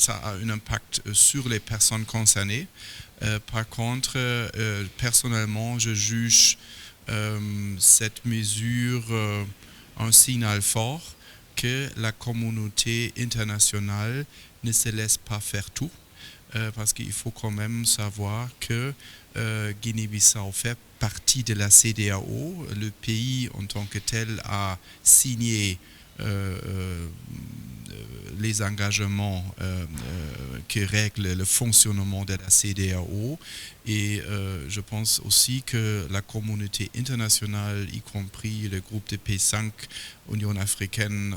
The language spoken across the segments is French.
ça a un impact sur les personnes concernées. Par contre, personnellement, je juge cette mesure un signal fort que la communauté internationale ne se laisse pas faire tout, parce qu'il faut quand même savoir que Guinée-Bissau fait partie de la CEDEAO. Le pays en tant que tel a signé les engagements qui règlent le fonctionnement de la CEDEAO, et je pense aussi que la communauté internationale, y compris le groupe de P5, Union africaine,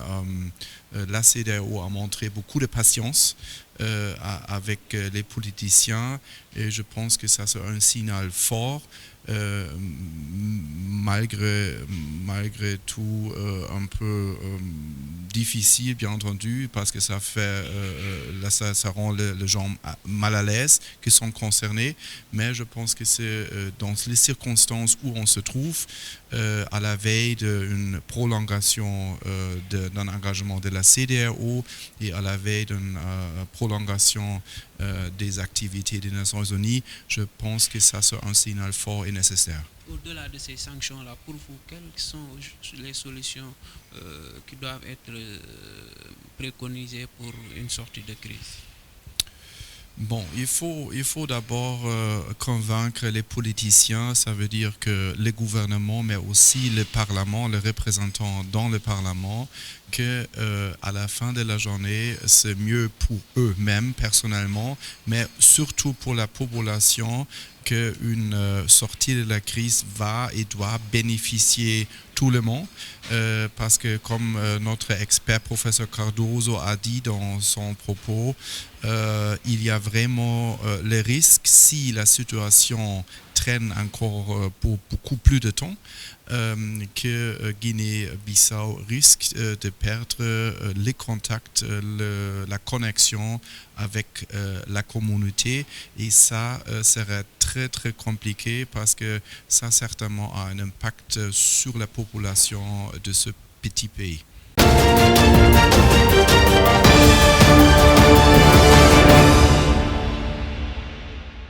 la CEDEAO a montré beaucoup de patience avec les politiciens, et je pense que ça c'est un signal fort. Malgré tout un peu difficile, bien entendu, parce que ça fait là, ça rend les gens mal à l'aise qui sont concernés, mais je pense que c'est dans les circonstances où on se trouve, à la veille d'une prolongation d'un engagement de la CEDEAO et à la veille d'une prolongation des activités des Nations Unies, je pense que ça c'est un signal fort et nécessaire. Au-delà de ces sanctions-là, pour vous, quelles sont les solutions qui doivent être préconisées pour une sortie de crise? Bon, il faut d'abord convaincre les politiciens, ça veut dire que les gouvernements, mais aussi le Parlement, les représentants dans le Parlement, que à la fin de la journée, c'est mieux pour eux-mêmes personnellement, mais surtout pour la population, qu'une sortie de la crise va et doit bénéficier tout le monde, parce que comme notre expert professeur Cardoso a dit dans son propos, il y a vraiment le risque, si la situation traîne encore pour beaucoup plus de temps, que Guinée-Bissau risque de perdre les contacts, la connexion avec la communauté, et ça serait très très compliqué, parce que ça certainement a un impact sur la population de ce petit pays.